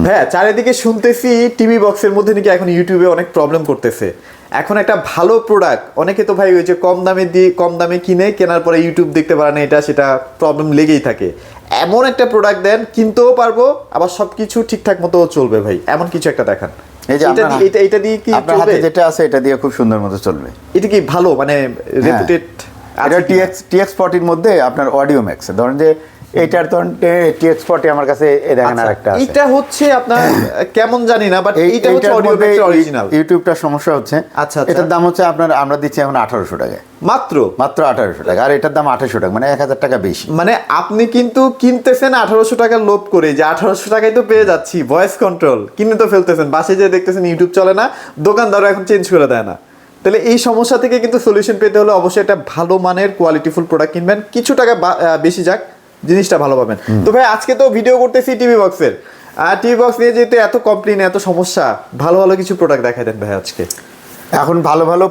ভাইয়া চারিদিকে শুনতেছি টিভি বক্সের মধ্যে নাকি এখন ইউটিউবে অনেক প্রবলেম করতেছে। এখন একটা ভালো প্রোডাক্ট অনেকে তো ভাই ওই যে কম দামে কিনে কেনার পরে ইউটিউব দেখতে পারে না, এটা সেটা প্রবলেম লেগেই থাকে। এমন একটা প্রোডাক্ট দেন, কিনতেও পারবো আবার সবকিছু ঠিকঠাক মতো চলবে ভাই, এমন কিছু একটা দেখান। এই যে এটা দিয়ে কি আপনার হাতে যেটা আছে এটা দিয়ে খুব সুন্দর মতো চলবে। এটা কি ভালো মানে রেপুটেড? এটা TX40 এর মধ্যে আপনার অডিও ম্যাক্স, ধরেন যে এইটার ধরেন TX40 আমার কাছে এই দেখেন আরেকটা আছে। এটা হচ্ছে আপনার কেমন জানি না, বাট এটা হচ্ছে অডিও ম্যাক্স অরিজিনাল। ইউটিউবটা সমস্যা হচ্ছে। আচ্ছা, এটার দাম হচ্ছে আপনার আমরা দিচ্ছি এখন 1800 টাকায়, মাত্র 1800 টাকা। আর এটার দাম 2800 টাকা, মানে 1000 টাকা বেশি। মানে আপনি কিন্তু কিনতেছেন 1800 টাকা লোভ করে, যে 1800 টাকায় তো পেয়ে যাচ্ছি ভয়েস কন্ট্রোল, কিনে তো ফেলতেছেন, বাসে যে দেখতেছেন ইউটিউব চলে না, দোকানদারও এখন চেঞ্জ করে দেয় না। তাহলে এই সমস্যা থেকে কিন্তু সলিউশন পেতে হলে অবশ্যই একটা ভালো মানের কোয়ালিটিফুল প্রোডাক্ট কিনবেন, কিছু টাকা বেশি যাক, জিনিসটা ভালো পাবেন। তো ভাই আজকে তো ভিডিও করতেছি টিভি বক্সের, আর টিভি বক্স নিয়ে যেহেতু এত কমপ্লেন এত সমস্যা, ভালো ভালো কিছু প্রোডাক্ট দেখাই দেন ভাই আজকে। এখন ভালো ভালো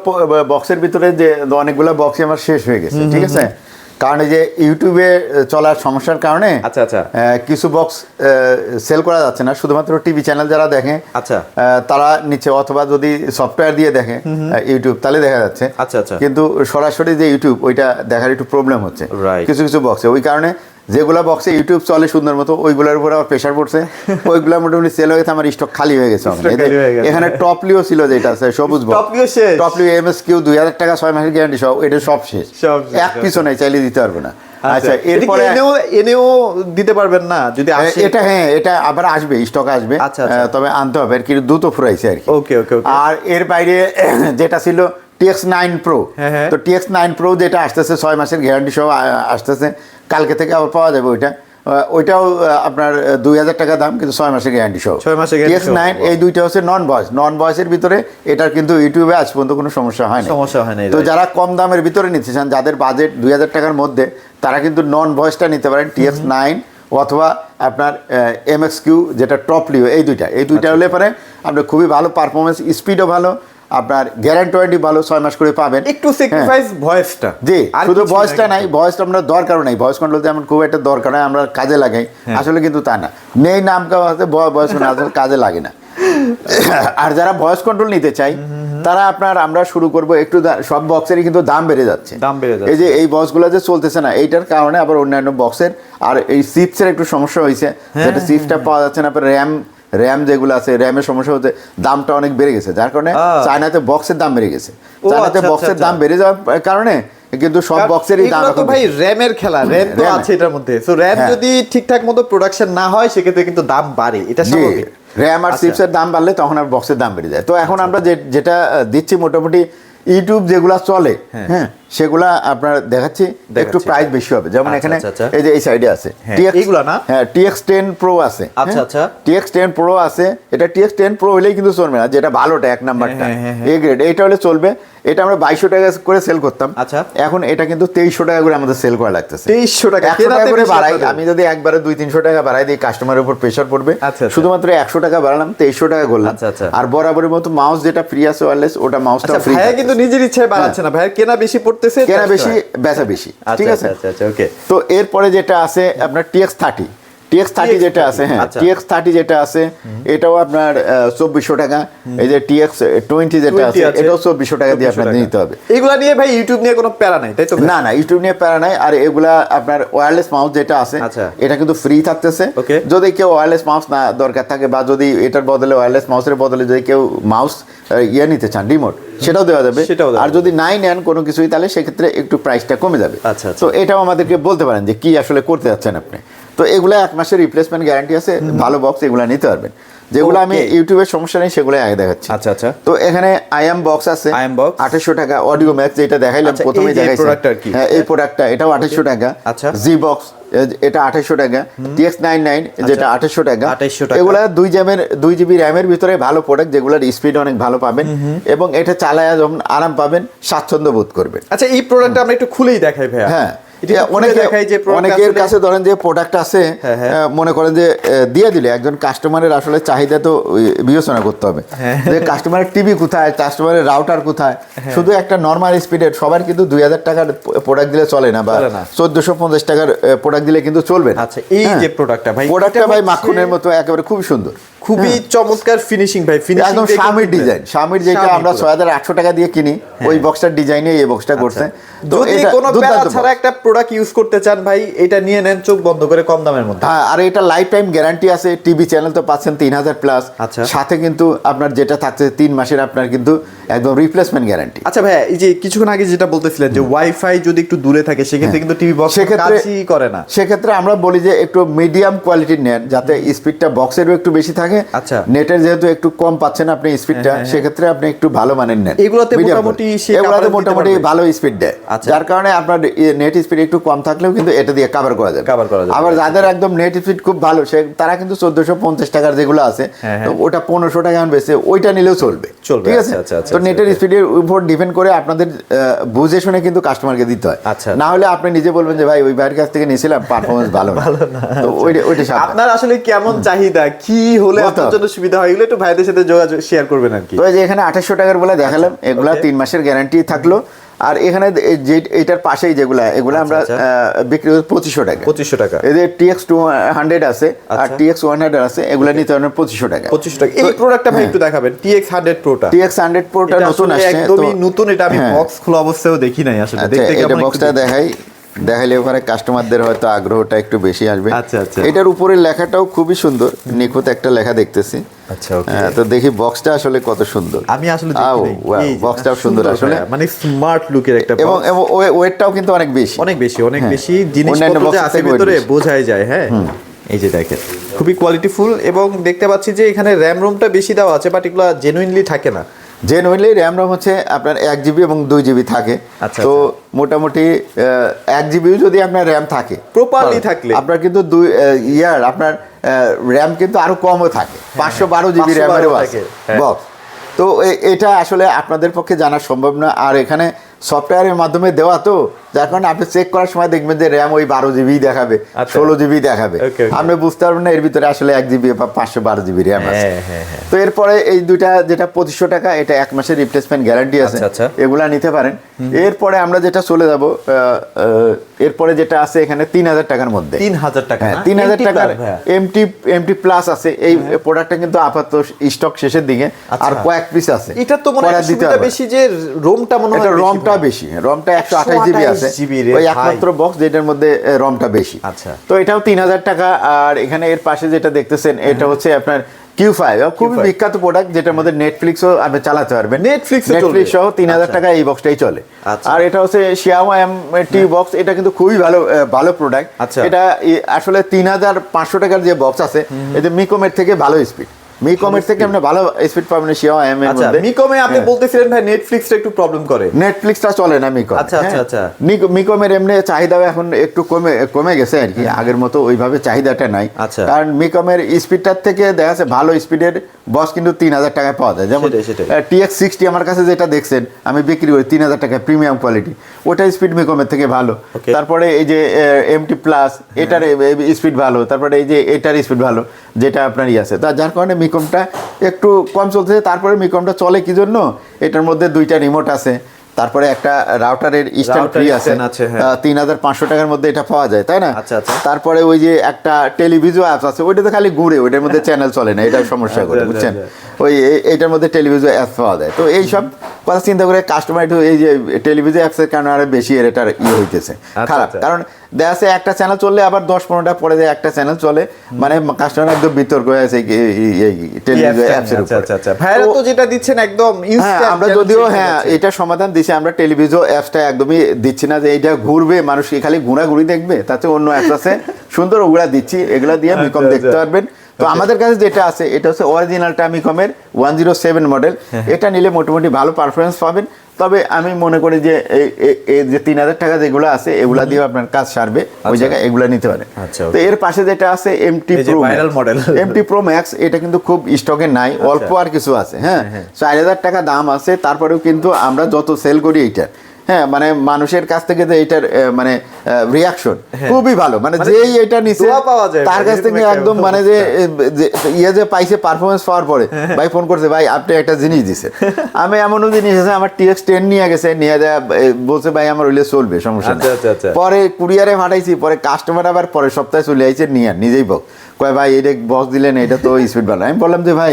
বক্সের ভিতরে যে অনেকগুলো বক্সই আমার শেষ হয়ে গেছে, ঠিক আছে, কারণ এই যে ইউটিউবে চলার সমস্যার কারণে কিছু বক্স সেল করা যাচ্ছে না। শুধুমাত্র টিভি চ্যানেল যারা দেখে তারা নিচ্ছে, অথবা যদি সফটওয়্যার দিয়ে দেখে ইউটিউব তাহলে দেখা যাচ্ছে। কিন্তু সরাসরি যে ইউটিউব ওইটা দেখার একটু প্রবলেম হচ্ছে কিছু কিছু বক্সে। ওই কারণে যেগুলা বক্সে ইউটিউব চলে সুন্দর মতো ওইগুলোর উপর আবার প্রেশার পড়ছে, ওইগুলা মোটামুটি সেল হয়ে গেছে, আমার স্টক খালি হয়ে গেছে। এখানে টপলিও ছিল যেটা আছে সবুজ বক্স, টপলিও MSQ 2000 টাকা 6 মাসের গ্যারান্টি সব, এটা সব শেষ, এক পিছু নাই, চাইলে দিতে পারবো না। আচ্ছা, এরপরে এনেও দিতে পারবেন না যদি এটা? হ্যাঁ, এটা আবার আসবে, স্টক আসবে, তবে আনতে হবে আর কি, দ্রুত ফুরাইছে আর কি। আর এর বাইরে যেটা ছিল TX9 Pro, তো TX9 Pro যেটা আসতেছে 6 মাসের গ্যারান্টি সহ আসতেছে, কালকে থেকে আবার পাওয়া যাবে ওইটা। ওইটাও আপনার 2000 টাকা দাম, কিন্তু 6 মাসের গ্যারান্টি সহ। TX9 এই দুইটা হচ্ছে নন ভয়েসের ভিতরে, এটার কিন্তু ইউটিউবে আজ পর্যন্ত কোনো সমস্যা হয় না। তো যারা কম দামের ভিতরে নিতে চান, যাদের বাজেট 2000 টাকার মধ্যে, তারা কিন্তু নন ভয়েসটা নিতে পারেন, TX9 অথবা আপনার MXQ যেটা টপলিও, এই দুইটা হলে পরে আপনার খুবই ভালো পারফরমেন্স, স্পিডও ভালো, আপনার গ্যারান্টি ভালো, 6 মাস করে পাবেন। একটু স্যাক্রিফাইস ভয়েসটা, জি, শুধু ভয়েসটা নাই, ভয়েসটা আমরা দরকার নাই, ভয়েস কন্ট্রোল যেমন খুব একটা দরকার হয়, আমরা কাজে লাগাই, আসলে কিন্তু তা না, নেই নাম কাজ ভয়েস আসলে কাজে লাগে না। আর যারা ভয়েস কন্ট্রোল নিতে চাই তারা আপনার, আমরা শুরু করব একটু, সব বক্সেরই কিন্তু দাম বেড়ে যাচ্ছে। এই যে এই বক্সগুলো যে চলতেছে না, এইটার কারণে আবার অন্যান্য বক্সের আর এই চিপসের একটু সমস্যা হয়েছে, যেটা চিপসটা পাওয়া যাচ্ছে না। র্যাম যেগুলো আছে, র্যামের সমস্যা হচ্ছে, দামটা অনেক বেড়ে গেছে, যার কারণে চায়নাতে বক্সের দাম বেড়ে গেছে। চায়নাতে বক্সের দাম বেড়ে যাওয়ার কারণে কিন্তু সব বক্সেরই দাম এখন ভাই র্যামের খেলা, র্যাম তো আছে এটার মধ্যে, সো র্যাম যদি ঠিকঠাক মতো প্রোডাকশন না হয় সেক্ষেত্রে কিন্তু দাম বাড়ে, এটা স্বাভাবিক। র্যাম আর চিপসের দাম বাড়লে তখন আর বক্সের দাম বেড়ে যায়। তো এখন আমরা যেটা দিচ্ছি মোটামুটি ইউটিউব যেগুলা চলে, হ্যাঁ, সেগুলা আপনার দেখাচ্ছি, একটু প্রাইস বেশি হবে। যেমন এখানে এই যে এই সাইডে আছে TX10 Pro আছে, TX10 Pro আছে। এটা TX10 Pro হলেই কিন্তু চলবে না, যেটা ভালোটা, 1 নাম্বারটা এ গ্রেড, এইটা হলে চলবে। এটা আমরা 2200 টাকা করে সেল করতাম, এখন এটা কিন্তু 2300 টাকা করে আমাদের সেল করা লাগতেছে। 2300 টাকা করে বাড়াই, আমি যদি একবারে 200-300 টাকা বাড়াই দিই, কাস্টমারের উপর প্রেশার পড়বে। শুধুমাত্র 100 টাকা বাড়ালাম, 2300 টাকা করলাম। আর বরাবরের মতো মাউস যেটা ফ্রি আছে ওয়্যারলেস, ওটা মাউসটা ফ্রি। ভাইয়া কিন্তু নিজের ইচ্ছায় বাড়াচ্ছে না, ভাইয়া কেনা বেশি পড়তেছে, কেনা বেশি বেচা বেশি, ঠিক আছে। তো এরপরে যেটা আছে আপনার TX30 যেটা আছে, হ্যাঁ, TX30 যেটা আছে এটাও আপনার 2400 টাকা। এই যে TX20 যেটা আছে এটাও 2400 টাকা দিয়ে আপনার নিতে হবে। এগুলা নিয়ে ভাই ইউটিউব নিয়ে কোনো প্যারা নাই, তাই তো? না, ইউটিউব নিয়ে প্যারা নাই। আর এগুলা আপনার ওয়্যারলেস মাউস যেটা আছে এটা কিন্তু ফ্রি থাকতেছে। যদি কেউ ওয়্যারলেস মাউস না দরকার থাকে, বা যদি এটার বদলে ওয়্যারলেস মাউসের বদলে যদি কেউ মাউস নিতে চান রিমোট, সেটাও দেওয়া যাবে। আর যদি নাই নেন কোনো কিছুই, তাহলে সেক্ষেত্রে একটু প্রাইসটা কমে যাবে। তো এটাও আমাদেরকে বলতে পারেন যে কি আসলে করতে যাচ্ছেন আপনি। তো এগুলো 1 মাসের রিপ্লেসমেন্ট গ্যারান্টি আছে, ভালো বক্স, এগুলো নিতে পারবেন। যেগুলো আমি ইউটিউবের সমস্যা নেই সেগুলো আগে দেখাচ্ছি। তো এখানে IM বক্স আছে 2800 টাকা, অডিও ম্যাক্স যেটা দেখাইলাম প্রথমে দেখাইছি, হ্যাঁ, এই প্রোডাক্টটা, এটাও 2800 টাকা। জি বক্স এটা 2800 টাকা, TX99 যেটা 2800 টাকা। এগুলা 2 GB র্যামের ভিতরে ভালো প্রোডাক্ট, যেগুলোর স্পিড অনেক ভালো পাবেন, এবং এটা চালায় যখন আরাম পাবেন, স্বাচ্ছন্দ্য বোধ করবেন। আচ্ছা, এই প্রোডাক্টটা আমরা একটু খুলেই দেখাই ভাইয়া। হ্যাঁ, অনেকের কাছে ধরেন যে প্রোডাক্ট আছে, মনে করেন যে দিয়ে দিলে একজন কাস্টমারের আসলে চাহিদা তো বিবেচনা করতে হবে, যে কাস্টমারের টিভি কোথায়, কাস্টমারের রাউটার কোথায়। শুধু একটা নর্মাল স্পিডের সবার কিন্তু 2000 টাকার প্রোডাক্ট দিলে চলে না, বা 1450 টাকার প্রোডাক্ট দিলে কিন্তু চলবে না। আচ্ছা, এই যে প্রোডাক্টটা ভাই মাখনের মতো একেবারে খুব সুন্দর। খুবই চমৎকার ফিনিশিং ভাই, ফিনিশিং একদম স্বামীর ডিজাইন, স্বামীর যেটা আমরা 6800 টাকা দিয়ে কিনি ওই বক্সটার ডিজাইনে এই বক্সটা করছে। তো যদি কোনো প্যারা ছাড়া একটা প্রোডাক্ট ইউজ করতে চান ভাই, এটা নিয়ে নেন চোখ বন্ধ করে, কম দামের মধ্যে। হ্যাঁ, আর এটা লাইফ টাইম গ্যারান্টি আছে, টিভি চ্যানেল তো পাচ্ছেন 3000 প্লাস, সাথে কিন্তু আপনার যেটা থাকছে 3 মাসের আপনার কিন্তু একদম রিপ্লেসমেন্ট গ্যারান্টি। আচ্ছা ভাই, এই যে কিছুক্ষণ আগে যেটা বলতেছিলেন যে ওয়াইফাই যদি একটু দূরে থাকে সেক্ষেত্রে কিন্তু টিভি বক্স কাজই করে না, সেক্ষেত্রে আমরা বলি যে একটু মিডিয়াম কোয়ালিটির নেন, যাতে স্পিডটা বক্সেরও একটু বেশি থাকে, আচ্ছা নেটের যেহেতু একটু কম পাচ্ছেন আপনি স্পিডটা, সেক্ষেত্রে আপনি একটু ভালো মানের নেন। এগুলোতে মোটামুটি ভালো স্পিড দেয়, যার কারণে আপনার নেট স্পিড একটু কম থাকলেও কিন্তু এটা দিয়ে কভার করা যাবে। আবার যাদের একদম নেট স্পিড খুব ভালো তারা কিন্তু 1450 টাকার যেগুলো আছে ওটা 1500 টাকা বেশি, ওইটা নিলেও চলবে, ঠিক আছে। তো নেটের স্পিডের উপর ডিপেন্ড করে আপনাদের বুঝে শুনে কিন্তু কাস্টমারকে দিতে হয়, না হলে আপনি নিজে বলবেন যে ভাই ওই ভাইয়ের কাছ থেকে নিয়েছিলাম পারফরমেন্স ভালো না। তো ওইটা আপনার আসলে কেমন চাহিদা, কি হলে আপনার জন্য সুবিধা হয়, এগুলো একটু ভাইদের সাথে যোগাযোগ শেয়ার করবেন আর কি। তো এই যে এখানে 2800 টাকার বলে দেখালাম, এগুলা 3 মাসের গ্যারান্টি থাকলো। আর এখানে যে এটার পাশেই এগুলো আমরা বিক্রি করি 2500 টাকা। এদের TX 200 আছে আর TX 100 আছে, এগুলা নিতে হবে 2500 টাকা। এই প্রোডাক্টটা ভাই একটু দেখাবেন, TX 100 প্রোটা। TX 100 প্রোটা নতুন আসছে, একদমই নতুন, এটা আমি বক্স খোলা অবস্থায়ও দেখি নাই আসলে, দেখতে কেমন এটা বক্সটা দেখাইলে ওখানে কাস্টমারদের হয়তো আগ্রহটা একটু বেশি আসবে। আচ্ছা। এটার উপরে লেখাটাও খুবই সুন্দর, নিখুঁত একটা লেখা দেখতেছি। আচ্ছা, ওকে। তো দেখি বক্সটা আসলে কত সুন্দর, আমি আসলে দেখি নাই, বক্সটাও সুন্দর আসলে, মানে স্মার্ট লুকের একটা বক্স, এবং ওয়েটটাও কিন্তু অনেক বেশি জিনিসপত্র যে আছে ভিতরে বোঝাই যায়। হ্যাঁ, এই যে দেখেন খুবই কোয়ালিটিফুল, এবং দেখতে পাচ্ছি যে এখানে র‍্যাম রোমটা বেশি দেওয়া আছে, বাট এগুলো জেনুইনলি থাকে না। জেনুইনলি র্যাম রোম হচ্ছে আপনার 1 জিবি এবং 2 জিবি থাকে। তো মোটামুটি 1 জিবিও যদি আপনার র্যাম থাকে প্রপারলি থাকলে আপনার কিন্তু আপনার র্যাম কিন্তু আরো কমও থাকে, 512 জিবি র্যামেরও আছে বক্স। তো এটা আসলে আপনাদের পক্ষে জানা সম্ভব না, আর এখানে সফটওয়্যারের মাধ্যমে দেওয়া, তো যার কারণে আপনি চেক করার সময় দেখবেন যে র্যাম ওই 12 জিবি দেখাবে, 16 জিবি দেখাবে, আপনি বুঝতে পারবেন না এর ভিতরে আসলে 1 জিবি বা 512 জিবি র্যাম আছে। তো এরপরে এই দুইটা যেটা 2500 টাকা, এটা 1 মাসের রিপ্লেসমেন্ট গ্যারান্টি আছে, এগুলা নিতে পারেন। এরপরে আমরা যেটা চলে যাব, এরপরে যেটা আছে এখানে 3000 টাকার মধ্যে, 3000 টাকা, 3000 টাকার এমটি প্লাস আছে। এই প্রোডাক্টটা কিন্তু আপাতত স্টক শেষের দিকে, আর কয়েক পিস আছে। এটা তো মনে হয় সুবিধা বেশি যে রোমটা মনে হয়, রমটা বেশি, রমটা 128 জিবি আছে, ওই একমাত্র বক্স যেটার মধ্যে রমটা বেশি। আচ্ছা, তো এটাও 3000 টাকা। আর এখানে এর পাশে যেটা দেখতেছেন এটা হচ্ছে আপনার Q5, খুবই বিখ্যাত প্রোডাক্ট, যেটার মধ্যে নেটফ্লিক্সও আপনি চালাতে পারবেন, নেটফ্লিক্স সহ 3000 টাকা এই বক্সটাই চলে। আর এটা হচ্ছে Xiaomi MT বক্স, এটা কিন্তু খুবই ভালো প্রোডাক্ট। এটা আসলে 3500 টাকার যে বক্স আছে, এটা মিকোমের থেকে ভালো স্পিড, মিকমের থেকে আপনি ভালো স্পিড পাবেন Xiaomi এর মধ্যে। মিকমে আপনি বলতেছিলেন ভাই নেটফ্লিক্সটা একটু প্রবলেম করে, নেটফ্লিক্সটা চলে না মিকম। আচ্ছা। মিকমের এমনি চাহিদা এখন একটু কমে গেছে আর কি, আগের মতো ওইভাবে চাহিদাটা নাই, কারণ মিকমের স্পিডটার থেকে দেখা যাচ্ছে ভালো স্পিডের বক্স কিন্তু 3000 টাকায় পাওয়া যায়। যেমন TX 60 আমার কাছে যেটা দেখছেন আমি বিক্রি করি 3000 টাকায়, প্রিমিয়াম কোয়ালিটি, ওটা স্পিড মিকমের থেকে ভালো। তারপরে এই যে MT প্লাস, এটার স্পিড ভালো। তারপরে এই যে এটার স্পিড ভালো, যেটা আপনার আছে, যার কারণে মিকমটা একটু কম চলতেছে। তারপরে মিকমটা চলে কি জন্য, এটার মধ্যে 2টা রিমোট আছে, তারপরে একটা রাউটারের স্ট্যান্ড ফ্রি আছে, 3500 টাকার মধ্যে এটা পাওয়া যায়, তাই না? তারপরে ওই যে একটা টেলিভিশন অ্যাপস আছে, ওইটাতে খালি ঘুরে, ওইটার মধ্যে চ্যানেল চলে না, এটার সমস্যা করে, বুঝছেন? ওই এইটার মধ্যে টেলিভিশন অ্যাপস পাওয়া যায়। তো এইসব কথা চিন্তা করে কাস্টমার একটু এই যে টেলিভিশন অ্যাপসের কারণে আরো বেশি এটার হইতেছে খারাপ, কারণ দেখা যাচ্ছে একটা চ্যানেল চললে আবার 10-15টা পরে যায় একটা চ্যানেল চলে, মানে কাস্টমার একদম বিতর্ক হয়ে আছে এই টেলিভিশন অ্যাপসের উপর। ভাইরা তো যেটা দিচ্ছেন একদম ইনস্ট্যান্ট, আমরা যদিও এটা সমাধান দিছি, আমরা টেলিভিশন অ্যাপসটা একদমই দিচ্ছি না যে এইটা ঘুরবে, মানুষ খালি ঘুরাঘুরি দেখবে, তাতে অন্য অ্যাপস আছে সুন্দর, ওগুলা দিচ্ছি, এগুলা দিয়ে মিকম দেখতে পারবেন। তো আমাদের কাছে যেটা আছে এটা হচ্ছে অরিজিনালটা মিকমের 107 মডেল, এটা নিলে মোটামুটি ভালো পারফরমেন্স পাবেন। তবে আমি মনে করি যে এই যে 3000 টাকা যেগুলো আছে এগুলা দিয়ে আপনার কাজ সারবে, ওই জায়গায় এগুলা নিতে পারে। তো এর পাশে যেটা আছে MT Pro Max, এটা কিন্তু খুব স্টকে নাই, অল্প আর কিছু আছে। হ্যাঁ, 4000 টাকা দাম আছে, তারপরেও কিন্তু আমরা যত সেল করি এইটা, হ্যাঁ, মানে মানুষের কাছ থেকে যে এটার মানে রিয়াকশন খুবই ভালো, মানে যেই এটা নিচে তার কাছ থেকে একদম মানে যে যে পাইছে পারফরমেন্স পাওয়ার পরে ভাই ফোন করছে, ভাই আপনি একটা জিনিস দিছে। আমি এমনও জিনিস আছে, আমার TX 10 নিয়ে গেছে, নিয়ে বলছে ভাই আমার হইলে চলবে, সমস্যা নেই। পরে কুরিয়ারে পাঠাইছি, পরে কাস্টমার আবার পরের সপ্তাহে চলে আইছে নিয়ে নিজেই কয় ভাই এটা বক্স দিলেন, এটা তো স্পিড ভালো। আমি বললাম যে ভাই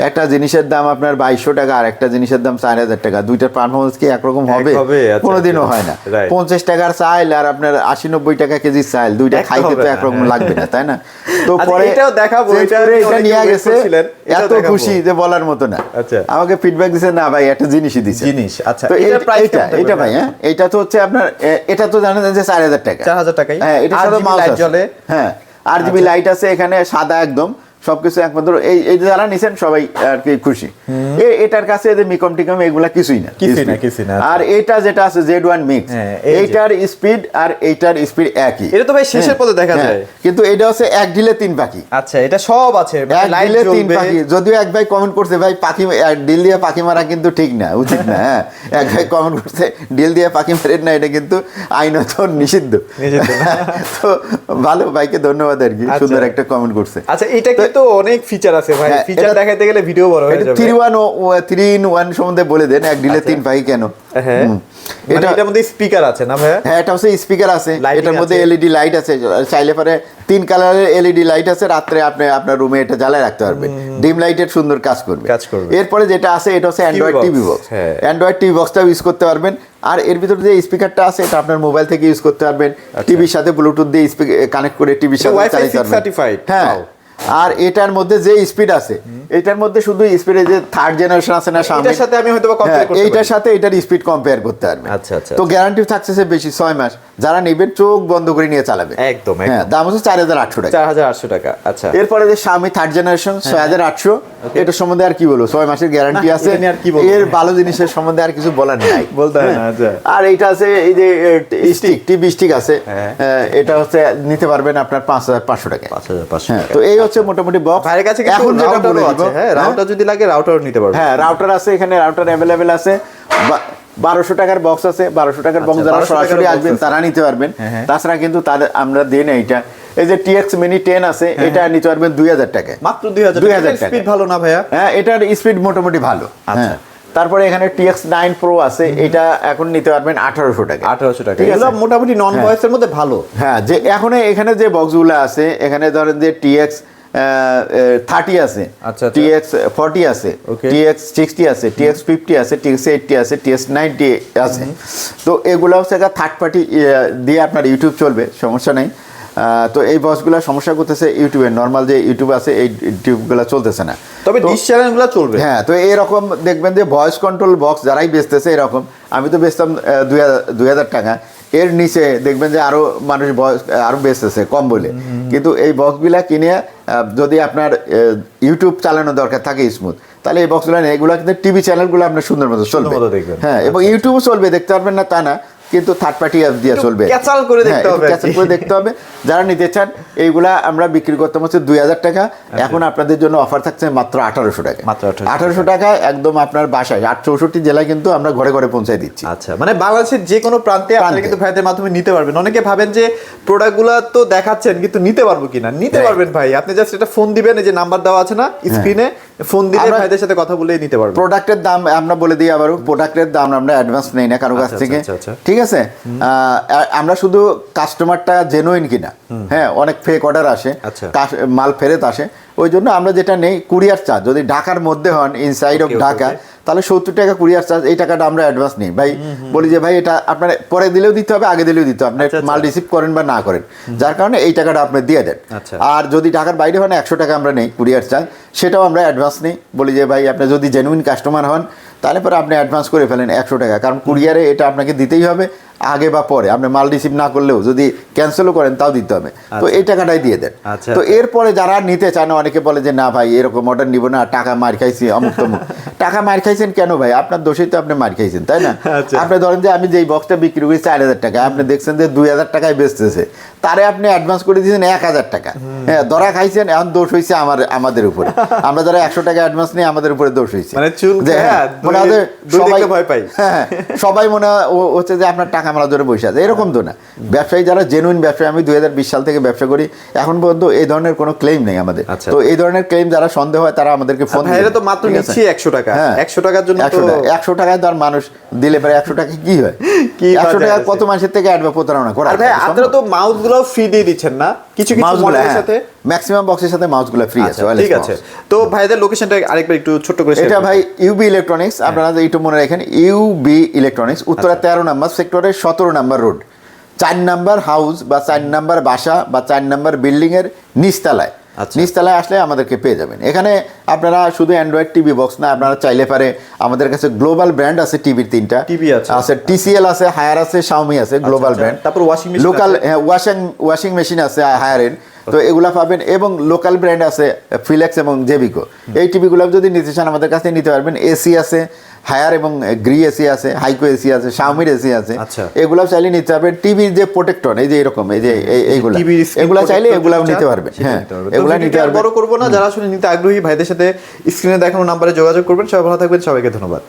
একটা জিনিসের দাম আপনার 2200 টাকা আর একটা জিনিসের দাম 4000 টাকা, দুইটার পারফরমেন্স কি একরকম হবে? কোনোদিনও হয় না। 50 টাকার চাইল আর আপনার 80-90 টাকা কেজি চাইল, দুইটা খাইতে তো একরকম লাগবে না, তাই না? তো পরে এটাও দেখাবো, এটা নিয়ে গেছে, এত খুশি যে বলার মতো না। আমাকে ফিডব্যাক দিছে, না ভাই একটা জিনিসই দিছে জিনিস। আচ্ছা, তো এটা ভাই, হ্যাঁ এটা তো হচ্ছে আপনার, এটা তো জানেন যে 4000 টাকা, 4000 টাকাই। হ্যাঁ, এটা সাথে মাউস জ্বলে, হ্যাঁ RGB লাইট আছে এখানে, সাদা একদম সবকিছু একমাত্র এই যারা নিছেন সবাই আর কি খুশি। এটার কাছে যে মিকম টিকম এগুলা কিছুই না। আর এটা যেটা আছে Z1 মিক্স, এইটার স্পিড আর এইটার স্পিড একই। এটা তো ভাই শেষের পদে দেখা যায়, কিন্তু এটা হচ্ছে এক ঢিলে 3 পাখি। আচ্ছা, এটা সব আছে, এক ঢিলে 3 পাখি। যদিও এক ভাই কমেন্ট করছে ভাই পাখি ডিল দিয়ে পাখি মারা কিন্তু ঠিক না, উচিত না। হ্যাঁ, এক ভাই কমেন্ট করছে ডিল দিয়ে পাখি মারেন না, এটা কিন্তু আইনত নিষিদ্ধ। তো ভালো, ভাইকে ধন্যবাদ আর কি, সুন্দর একটা কমেন্ট করছে। আচ্ছা, এটা তো অনেক ফিচার আছে ভাই, ফিচার দেখাইতে গেলে ভিডিও বড় হয়ে যাবে। 3 in 1 সম্বন্ধে বলে দেন, এক ডিলে 3 পাই কেন? হ্যাঁ, এটার মধ্যে স্পিকার আছে না ভাই? হ্যাঁ, এটা হচ্ছে স্পিকার আছে, এটার মধ্যে এলইডি লাইট আছে, চাইলে পরে 3 কালারের এলইডি লাইট আছে, রাত্রে আপনি আপনার রুমে এটা জ্বালায় রাখতে পারবেন, ডিম লাইটের সুন্দর কাজ করবে। এরপরে যেটা আছে এটা হচ্ছে Android TV box. Android TV বক্সটাও ইউজ করতে পারবেন। আর এর ভিতরে যে স্পিকারটা আছে এটা আপনার মোবাইল থেকে ইউজ করতে পারবেন, টিভির সাথে ব্লুটুথ দিয়ে কানেক্ট করে টিভির সাথে চালাতে পারবেন। হ্যাঁ, আর এটার মধ্যে যে স্পিড আছে, এটার মধ্যে শুধু স্পিডে যে 3rd জেনারেশন আছে না সামনে, এটার সাথে আমি হয়তো কম্পেয়ার করতে পারি, এইটার সাথে এটার স্পিড কম্পেয়ার করতে পারবেন। আচ্ছা, তো গ্যারান্টি থাকছে বেশি 6 মাস। যারা নেবেন চোখ বন্ধ করে নিয়ে চালাবে একদম। হ্যাঁ, দাম হচ্ছে 4800 টাকা। 4800 টাকা। আচ্ছা, এরপরে যে Xiaomi 3rd জেনারেশন 6800, এটা সম্বন্ধে আর কি বলবো, 6 মাসের গ্যারান্টি আছে। এর ভালো জিনিসের সম্বন্ধে আর কিছু বলার নাই, বলতে হয় না। আর এটা আছে এই যে স্টিক, টিভি স্টিক আছে, এটা হচ্ছে নিতে পারবেন আপনার 5500 টাকা। 5500 টাকা। তো এই হচ্ছে মোটামুটি বক্স। ভাইয়ের কাছে এখন যেটা বলে দিব, হ্যাঁ রাউটার যদি লাগে রাউটারও নিতে পারবেন। হ্যাঁ, রাউটার আছে এখানে, রাউটার अवेलेबल আছে। 1200 টাকার বক্স আছে, 1200 টাকার বক্স যারা সরাসরি আসবেন তারা নিতে পারবেন। তাছাড়া কিন্তু তাদের আমরা দেই না। এইটা এই যে TX Mini 10 আছে, এটা নিতে পারবেন 2000 টাকায়, মাত্র 2000 টাকা। স্পিড ভালো না ভাইয়া? হ্যাঁ, এটার স্পিড মোটামুটি ভালো। আচ্ছা, তারপরে এখানে TX9 Pro আছে, এটা এখন নিতে পারবেন 1800 টাকা। 1800 টাকা, এগুলো মোটামুটি নন ভয়েসের মধ্যে ভালো। হ্যাঁ, যে এখন এখানে যে বক্সগুলো আছে, এখানে ধরেন যে TX 30 আছে, TX 40 আছে, TX 60 আছে, TX 50 আছে, TX 80 আছে, TX 90 আছে। তো এগুলো হচ্ছে থার্ড পার্টি দিয়ে আপনার ইউটিউব চলবে, সমস্যা নেই। তো এই বক্সগুলো সমস্যা করতেছে ইউটিউবে, নর্মাল যে ইউটিউব আছে এই ইউটিউবগুলো চলতেছে না, তবে ডিশ চ্যানেলগুলো চলবে। হ্যাঁ, তো এরকম দেখবেন যে ভয়েস কন্ট্রোল বক্স যারাই বেচতেছে এরকম, আমি তো বেচতাম 2000 টাকা, এর নিচে দেখবেন যে আরো মানুষ আরো বেচতেছে কম বলে। কিন্তু এই বক্সগুলা কিনে যদি আপনার ইউটিউব চালানো দরকার থাকে স্মুথ, তাহলে এই বক্সগুলো নেই। এগুলো কিন্তু টিভি চ্যানেলগুলো আপনার সুন্দর মতো চলবে। হ্যাঁ, এবং ইউটিউবও চলবে, দেখতে পারবেন না তা না, কিন্তু থার্ড পার্টি অ্যাপ দিয়ে চলবে, ক্যাচাল করে দেখতে হবে। যারা নিতে চান এইগুলা আমরা বিক্রি করতে হচ্ছে 2000 টাকা। এখন আপনাদের জন্য অফার থাকছে মাত্র 1800 টাকা। মাত্র 1800 টাকা, একদম আপনার বাসায় 864 জেলায় কিন্তু আমরা ঘরে ঘরে পৌঁছায় দিচ্ছি। আচ্ছা, মানে বাংলাদেশের যে কোনো প্রান্তে আপনারা কিন্তু ভাইদের মাধ্যমে নিতে পারবেন। অনেকে ভাবেন যে প্রোডাক্টগুলো তো দেখাচ্ছেন কিন্তু নিতে পারবো কিনা, নিতে পারবেন ভাই। আপনি জাস্ট এটা ফোন দিবেন, এই যে নাম্বার দেওয়া আছে না স্ক্রিনে, ফোন দিলে ভাইদের সাথে কথা বলে নিতে পারবেন। প্রোডাক্টের দাম আমরা বলে দিই আবারও, প্রোডাক্টের দাম আমরা অ্যাডভান্স নেই না কারো কাছ থেকে, ঠিক আছে? আমরা শুধু কাস্টমারটা জেনুইন কিনা, হ্যাঁ অনেক ফেক অর্ডার আসে, মাল ফেরত আসে, ওই জন্য আমরা যেটা নেই কুরিয়ার চার্জ। যদি ঢাকার মধ্যে হন, ইনসাইড অফ ঢাকা, তাহলে 70 টাকা কুরিয়ার চার্জ, এই টাকাটা আমরা অ্যাডভান্স নিই। ভাই বলি যে ভাই এটা আপনার পরে দিলেও দিতে হবে, আগে দিলেও দিতে হবে, আপনি মাল রিসিভ করেন বা না করেন, যার কারণে এই টাকাটা আপনি দিয়ে দেন। আর যদি ঢাকার বাইরে হন 100 টাকা আমরা নেই কুরিয়ার চার্জ, সেটাও আমরা অ্যাডভান্স নিই। বলি যে ভাই আপনি যদি জেনুইন কাস্টমার হন তাহলে পরে আপনি অ্যাডভান্স করে ফেলেন 100 টাকা, কারণ কুরিয়ারে এটা আপনাকে দিতেই হবে, আগে বা পরে আপনি মাল রিসিভ না করলেও যদি ক্যান্সেলও করেন তাও দিতে হবে। তো এই টাকাটাই দিয়ে দেন। তো এরপরে যারা নিতে চান, অনেকে বলে যে না ভাই এরকম অর্ডার নিব না, টাকা মার খাইছি অমুক তমুক। টাকা মার খাইছেন কেন ভাই? আপনার দোষেই তো আপনি মার খাইছেন, তাই না? আপনি ধরেন যে আমি যেই বক্সটা বিক্রি করি 4000 টাকা, আপনি দেখছেন যে 2000 টাকায় বেচতেছে, তারে আপনি অ্যাডভান্স করে দিয়েছেন 1000 টাকা। হ্যাঁ, ধরা খাইছেন, এখন দোষ হয়েছে আমাদের উপরে। আমরা যারা 100 টাকা অ্যাডভান্স নিয়ে আমাদের উপরে দোষ হয়েছে, সবাই মনে হচ্ছে যে আপনার টাকা মারা ধরে বসে আছে, এরকম তো না। ব্যবসায়ী যারা জেনুইন ব্যবসায়ী, আমি 2020 সাল থেকে ব্যবসা করি, এখন পর্যন্ত এই ধরনের কোনো ক্লেম নেই আমাদের। তো এই ধরনের ক্লেম যারা সন্দেহ হয় তারা আমাদেরকে ফোন করে। তো মাত্র নিচ্ছি 100 টাকা, 100 টাকার জন্য 100 টাকায় ধর মানুষ দিলে পরে 100 টাকা কি হয়? 100 টাকা কত মানুষের থেকে অ্যাড বা প্রতারণা করা। আর ভাই আপনারা তো মাউস গুলো ফ্রি দিয়ে দিচ্ছেন না? কিছু কিছু মাউসগুলো মডেলের সাথে ম্যাক্সিমাম বক্সের সাথে মাউসগুলো ফ্রি আছে ঠিক আছে। তো ভাইদের লোকেশনটা আরেকবার একটু ছোট করে এটা ভাই ইউবি ইলেকট্রনিক্স, আপনারা একটু মনে রাখেন, ইউবি ইলেকট্রনিক্স, উত্তরা 13 নম্বর সেক্টরের 17 নম্বর রোড, 4 নম্বর হাউস বা 4 নম্বর বাসা বা 4 নম্বর বিল্ডিং এর নিচতলায়। নিচতলায় আসলে আমাদেরকে পেয়ে যাবেন। এখানে আপনারা শুধু অ্যান্ড্রয়েড টিভি বক্স না, আপনারা চাইলে পারে আমাদের কাছে গ্লোবাল ব্র্যান্ড আছে, টিভির 3টা টিভি আছে, টিসিএল আছে, হায়ার আছে, শাওমি আছে, গ্লোবাল ব্র্যান্ড। তারপর washing machine, local washing machine আছে হায়ার এন্ড, তো এগুলা পাবেন। এবং লোকাল ব্র্যান্ড আছে ফিলেক্স এবং জেবিকো। এই টিভিগুলো যদি নিতে চান আমাদের কাছে নিতে পারবেন। এসি আছে, হায়ার এবং গ্রি এসি আছে, হাইকো এসি আছে, শাওমির এসি আছে, এগুলো চাইলে নিতে পারবেন। টিভির যে প্রোটেক্টর, এই যে এরকম, এই যে এইগুলো, এগুলো চাইলে এগুলাও নিতে পারবেন। হ্যাঁ, এগুলো নিতে পারবেন। বড় করবো না, যারা আসলে নিতে আগ্রহী ভাইদের সাথে স্ক্রিনে দেখানো নাম্বারে যোগাযোগ করবেন। সবাই ভালো থাকবেন, সবাইকে ধন্যবাদ।